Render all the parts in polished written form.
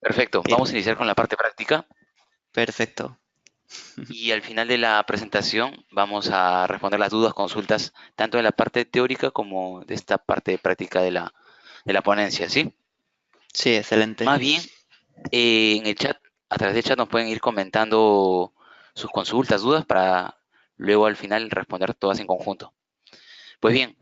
Perfecto, Bien, vamos a iniciar con la parte práctica perfecto. y al final de la presentación vamos a responder las dudas, consultas, tanto de la parte teórica como de esta parte práctica de la ponencia, ¿sí? Sí, excelente. Más bien, en el chat, a través del chat nos pueden ir comentando sus consultas, dudas, para luego al final responder todas en conjunto. Pues bien,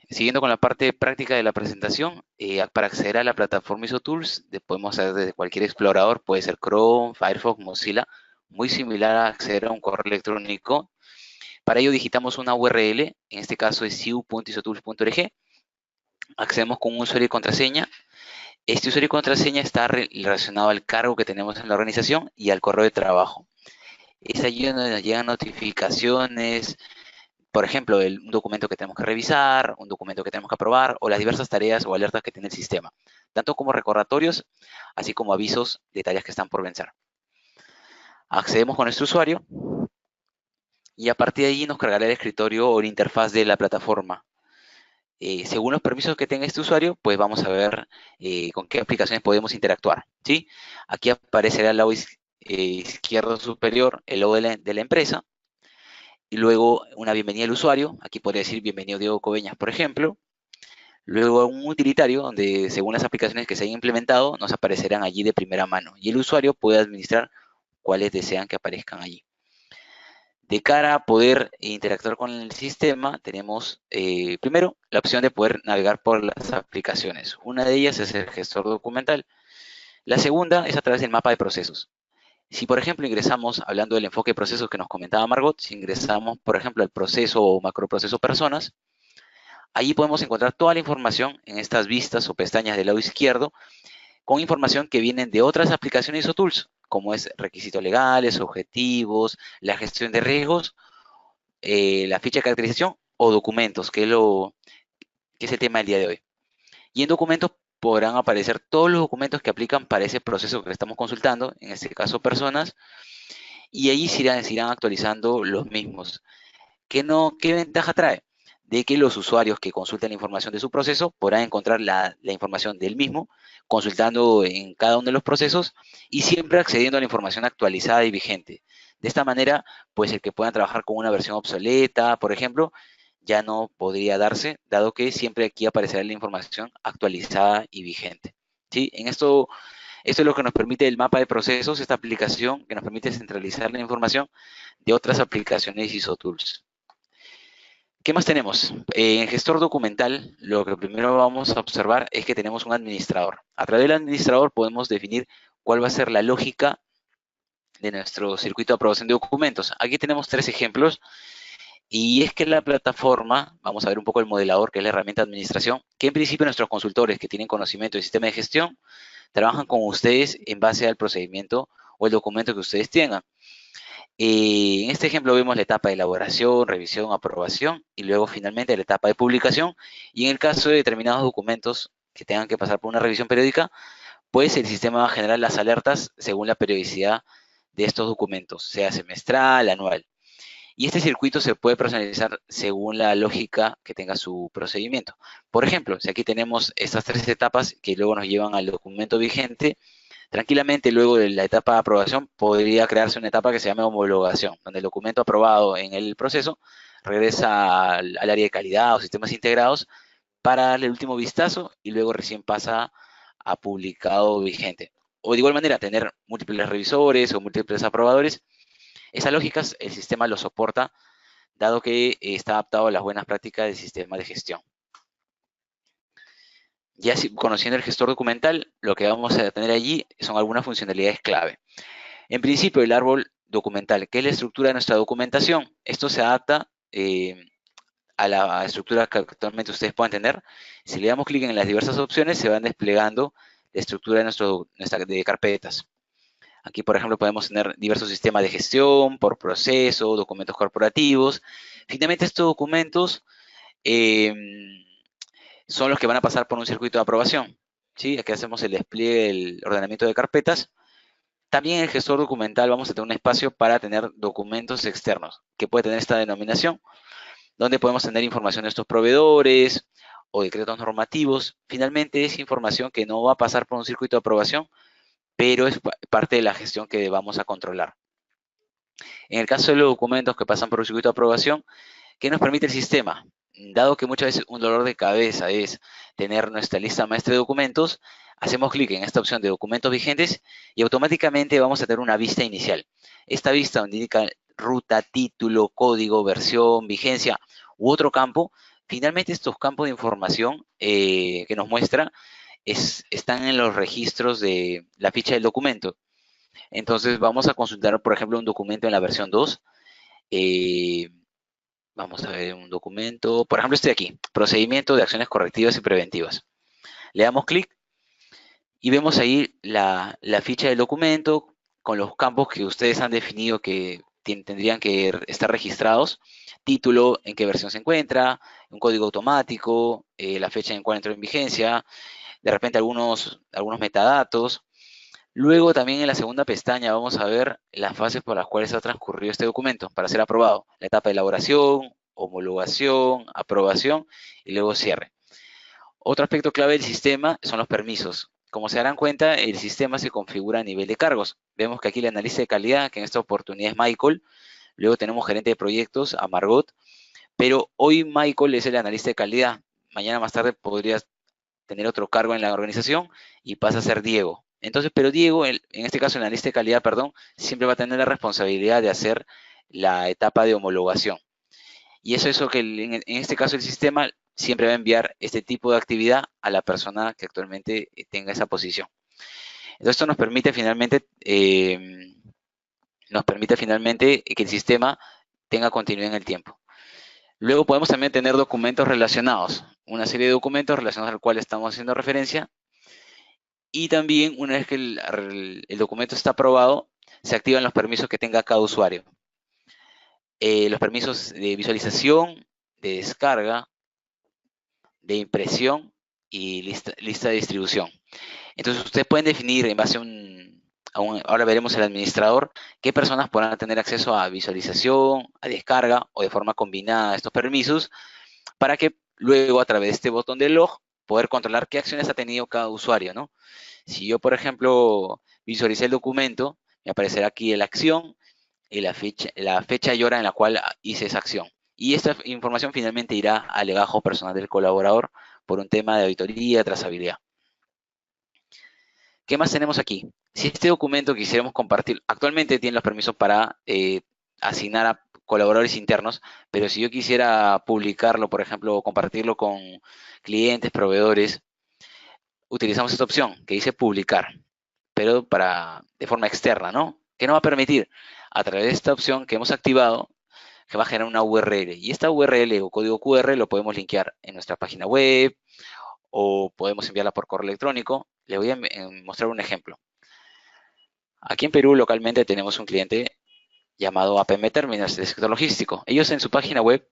siguiendo con la parte práctica de la presentación, para acceder a la plataforma IsoTools, podemos hacer desde cualquier explorador, puede ser Chrome, Firefox, Mozilla, muy similar a acceder a un correo electrónico. Para ello digitamos una URL, en este caso es siu.isotools.org, accedemos con un usuario y contraseña. Este usuario y contraseña está relacionado al cargo que tenemos en la organización y al correo de trabajo. Es allí donde nos llegan notificaciones, por ejemplo, un documento que tenemos que revisar, un documento que tenemos que aprobar o las diversas tareas o alertas que tiene el sistema, tanto como recordatorios, así como avisos de tareas que están por vencer. Accedemos con nuestro usuario y a partir de allí nos cargará el escritorio o la interfaz de la plataforma. Según los permisos que tenga este usuario, pues vamos a ver con qué aplicaciones podemos interactuar, ¿sí? Aquí aparecerá al lado izquierdo superior el logo de la empresa y luego una bienvenida al usuario. Aquí podría decir bienvenido Diego Coveñas, por ejemplo. Luego un utilitario donde según las aplicaciones que se hayan implementado nos aparecerán allí de primera mano y el usuario puede administrar cuáles desean que aparezcan allí. De cara a poder interactuar con el sistema, tenemos primero la opción de poder navegar por las aplicaciones. Una de ellas es el gestor documental. La segunda es a través del mapa de procesos. Si, por ejemplo, ingresamos, hablando del enfoque de procesos que nos comentaba Margot, si ingresamos, por ejemplo, al proceso o macroproceso personas, allí podemos encontrar toda la información en estas vistas o pestañas del lado izquierdo, con información que vienen de otras aplicaciones o tools, como es requisitos legales, objetivos, la gestión de riesgos, la ficha de caracterización o documentos, que es el tema del día de hoy. Y en documentos podrán aparecer todos los documentos que aplican para ese proceso que estamos consultando, en este caso personas, y allí se irán actualizando los mismos. ¿Qué ventaja trae? De que los usuarios que consulten la información de su proceso podrán encontrar la información del mismo, consultando en cada uno de los procesos y siempre accediendo a la información actualizada y vigente. De esta manera, pues el que puedan trabajar con una versión obsoleta, por ejemplo, ya no podría darse, dado que siempre aquí aparecerá la información actualizada y vigente. ¿Sí? Esto es lo que nos permite el mapa de procesos, esta aplicación que nos permite centralizar la información de otras aplicaciones ISO Tools. ¿Qué más tenemos? En gestor documental, lo que primero vamos a observar es que tenemos un administrador. A través del administrador podemos definir cuál va a ser la lógica de nuestro circuito de aprobación de documentos. Aquí tenemos tres ejemplos y es que la plataforma, vamos a ver un poco el modelador, que es la herramienta de administración, que en principio nuestros consultores que tienen conocimiento del sistema de gestión trabajan con ustedes en base al procedimiento o el documento que ustedes tengan. En este ejemplo vemos la etapa de elaboración, revisión, aprobación y luego finalmente la etapa de publicación. Y en el caso de determinados documentos que tengan que pasar por una revisión periódica, pues el sistema va a generar las alertas según la periodicidad de estos documentos, sea semestral, anual. Y este circuito se puede personalizar según la lógica que tenga su procedimiento. Por ejemplo, si aquí tenemos estas tres etapas que luego nos llevan al documento vigente, tranquilamente luego de la etapa de aprobación podría crearse una etapa que se llama homologación, donde el documento aprobado en el proceso regresa al área de calidad o sistemas integrados para darle el último vistazo y luego recién pasa a publicado vigente. O de igual manera, tener múltiples revisores o múltiples aprobadores. Esas lógicas el sistema lo soporta, dado que está adaptado a las buenas prácticas del sistema de gestión. Ya conociendo el gestor documental, lo que vamos a tener allí son algunas funcionalidades clave. En principio, el árbol documental, que es la estructura de nuestra documentación. Esto se adapta a la estructura que actualmente ustedes puedan tener. Si le damos clic en las diversas opciones, se van desplegando la estructura de carpetas. Aquí, por ejemplo, podemos tener diversos sistemas de gestión, por proceso, documentos corporativos. Finalmente, estos documentos eh, son los que van a pasar por un circuito de aprobación. ¿Sí? Aquí hacemos el despliegue del ordenamiento de carpetas También en el gestor documental vamos a tener un espacio para tener documentos externos, que puede tener esta denominación, donde podemos tener información de estos proveedores o decretos normativos. Finalmente es información que no va a pasar por un circuito de aprobación, pero es parte de la gestión que vamos a controlar. En el caso de los documentos que pasan por un circuito de aprobación, ¿qué nos permite el sistema? Dado que muchas veces un dolor de cabeza es tener nuestra lista maestra de documentos, hacemos clic en esta opción de documentos vigentes y automáticamente vamos a tener una vista inicial. Esta vista donde indica ruta, título, código, versión, vigencia u otro campo. Finalmente estos campos de información que nos muestra están en los registros de la ficha del documento. Entonces vamos a consultar, por ejemplo, un documento en la versión 2. Vamos a ver un documento, por ejemplo, este de aquí, procedimiento de acciones correctivas y preventivas. Le damos clic y vemos ahí la ficha del documento con los campos que ustedes han definido que tendrían que estar registrados, título, en qué versión se encuentra, un código automático, la fecha en cual entró en vigencia, de repente algunos metadatos. Luego también en la segunda pestaña vamos a ver las fases por las cuales ha transcurrido este documento para ser aprobado. La etapa de elaboración, homologación, aprobación y luego cierre. Otro aspecto clave del sistema son los permisos. Como se darán cuenta, el sistema se configura a nivel de cargos. Vemos que aquí el analista de calidad, que en esta oportunidad es Michael. Luego tenemos gerente de proyectos, a Margot. Pero hoy Michael es el analista de calidad. Mañana más tarde podría tener otro cargo en la organización y pasa a ser Diego. Entonces, pero Diego, en este caso el analista de calidad, perdón, siempre va a tener la responsabilidad de hacer la etapa de homologación. Y eso es lo que en este caso el sistema siempre va a enviar este tipo de actividad a la persona que actualmente tenga esa posición. Entonces, esto nos permite finalmente que el sistema tenga continuidad en el tiempo. Luego podemos también tener documentos relacionados, una serie de documentos relacionados al cual estamos haciendo referencia. Y también, una vez que el documento está aprobado, se activan los permisos que tenga cada usuario. Los permisos de visualización, de descarga, de impresión y lista de distribución. Entonces, ustedes pueden definir en base ahora veremos el administrador, qué personas podrán tener acceso a visualización, a descarga o de forma combinada estos permisos, para que luego a través de este botón de log poder controlar qué acciones ha tenido cada usuario, ¿no? Si yo, por ejemplo, visualicé el documento, me aparecerá aquí la acción y la fecha y hora en la cual hice esa acción. Y esta información finalmente irá al legajo personal del colaborador por un tema de auditoría, trazabilidad. ¿Qué más tenemos aquí? Si este documento quisiéramos compartir, actualmente tiene los permisos para asignar a colaboradores internos, pero si yo quisiera publicarlo, por ejemplo, compartirlo con clientes, proveedores, utilizamos esta opción que dice publicar, pero de forma externa, ¿no? ¿Qué nos va a permitir? A través de esta opción que hemos activado, que va a generar una URL. Y esta URL o código QR lo podemos linkear en nuestra página web o podemos enviarla por correo electrónico. Le voy a mostrar un ejemplo. Aquí en Perú localmente tenemos un cliente llamado APM Terminals del sector logístico. Ellos en su página web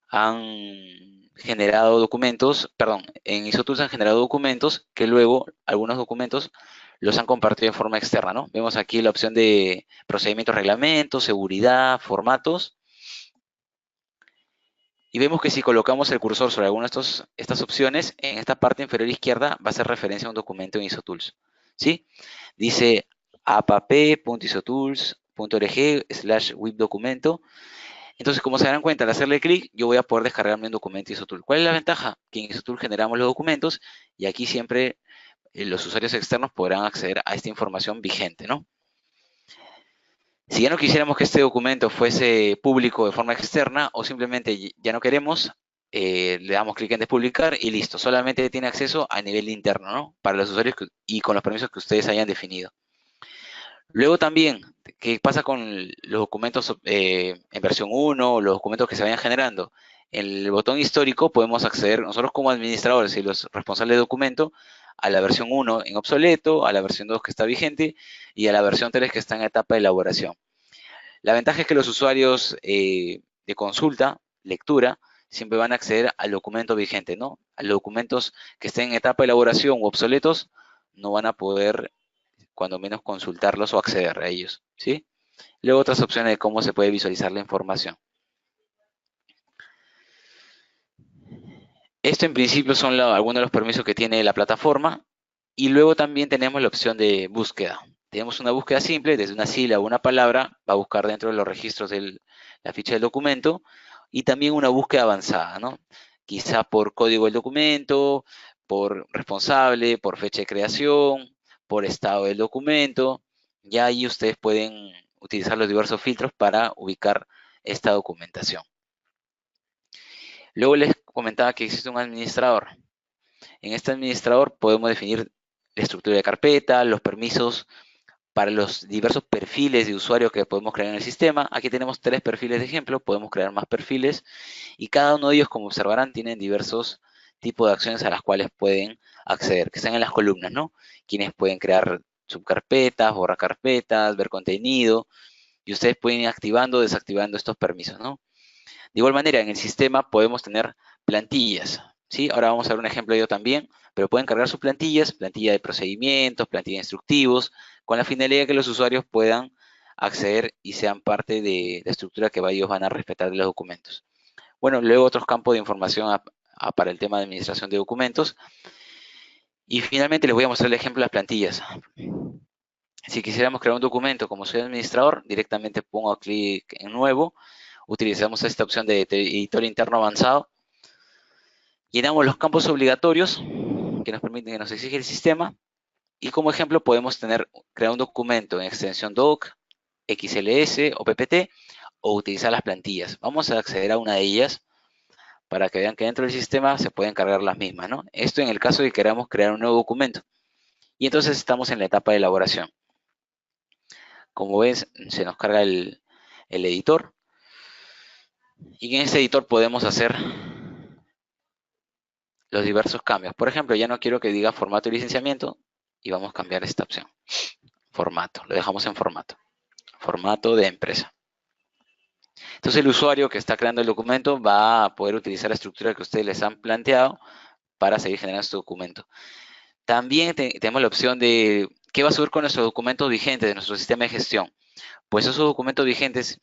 han generado documentos, en ISOTools han generado documentos que luego algunos documentos los han compartido en forma externa, ¿no? Vemos aquí la opción de procedimientos, reglamentos, seguridad, formatos. Y vemos que si colocamos el cursor sobre alguna de estas opciones, en esta parte inferior izquierda va a hacer referencia a un documento en ISOTools, ¿sí? Dice app.isotools.org/webdocumento. Entonces, como se darán cuenta, al hacerle clic, yo voy a poder descargarme un documento ISOTools. ¿Cuál es la ventaja? Que en ISOTools generamos los documentos y aquí siempre los usuarios externos podrán acceder a esta información vigente, ¿no? Si ya no quisiéramos que este documento fuese público de forma externa o simplemente ya no queremos, le damos clic en despublicar y listo. Solamente tiene acceso a nivel interno, ¿no? Para los usuarios y con los permisos que ustedes hayan definido. Luego también, ¿qué pasa con los documentos en versión 1 o los documentos que se vayan generando? En el botón histórico podemos acceder, nosotros como administradores y los responsables de documento, a la versión 1 en obsoleto, a la versión 2 que está vigente y a la versión 3 que está en etapa de elaboración. La ventaja es que los usuarios de consulta, lectura, siempre van a acceder al documento vigente, ¿no? A los documentos que estén en etapa de elaboración u obsoletos no van a poder cuando menos consultarlos o acceder a ellos, ¿sí? Luego otras opciones de cómo se puede visualizar la información. Esto en principio son algunos de los permisos que tiene la plataforma. Y luego también tenemos la opción de búsqueda. Tenemos una búsqueda simple, desde una sílaba o una palabra, va a buscar dentro de los registros de la ficha del documento, y también una búsqueda avanzada, ¿no? Quizá por código del documento, por responsable, por fecha de creación, por estado del documento. Ya ahí ustedes pueden utilizar los diversos filtros para ubicar esta documentación. Luego les comentaba que existe un administrador. En este administrador podemos definir la estructura de carpeta, los permisos para los diversos perfiles de usuario que podemos crear en el sistema. Aquí tenemos 3 perfiles de ejemplo, podemos crear más perfiles y cada uno de ellos, como observarán, tienen diversos tipos de acciones a las cuales pueden acceder, que están en las columnas, ¿no? Quienes pueden crear subcarpetas, borrar carpetas, ver contenido, y ustedes pueden ir activando o desactivando estos permisos, ¿no? De igual manera, en el sistema podemos tener plantillas, ¿sí? Ahora vamos a ver un ejemplo de ello también, pero pueden cargar sus plantillas, plantilla de procedimientos, plantilla de instructivos, con la finalidad de que los usuarios puedan acceder y sean parte de la estructura que ellos van a respetar de los documentos. Bueno, luego otros campos de información para el tema de administración de documentos. Y finalmente les voy a mostrar el ejemplo de las plantillas. Si quisiéramos crear un documento como soy administrador, directamente pongo clic en nuevo, utilizamos esta opción de editor interno avanzado, llenamos los campos obligatorios que nos permiten, que nos exige el sistema, y como ejemplo podemos crear un documento en extensión doc, XLS o PPT, o utilizar las plantillas. Vamos a acceder a una de ellas para que vean que dentro del sistema se pueden cargar las mismas, ¿no? Esto en el caso de que queramos crear un nuevo documento. Y entonces estamos en la etapa de elaboración. Como ven, se nos carga el editor. Y en este editor podemos hacer los diversos cambios. Por ejemplo, ya no quiero que diga formato y licenciamiento y vamos a cambiar esta opción. Formato, lo dejamos en formato. Formato de empresa. Entonces el usuario que está creando el documento va a poder utilizar la estructura que ustedes les han planteado para seguir generando este documento. También tenemos la opción de qué va a subir con nuestros documentos vigentes de nuestro sistema de gestión. Pues esos documentos vigentes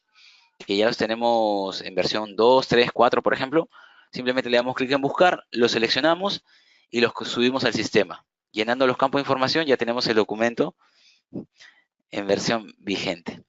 que ya los tenemos en versión 2, 3, 4, por ejemplo, simplemente le damos clic en buscar, los seleccionamos y los subimos al sistema. Llenando los campos de información ya tenemos el documento en versión vigente.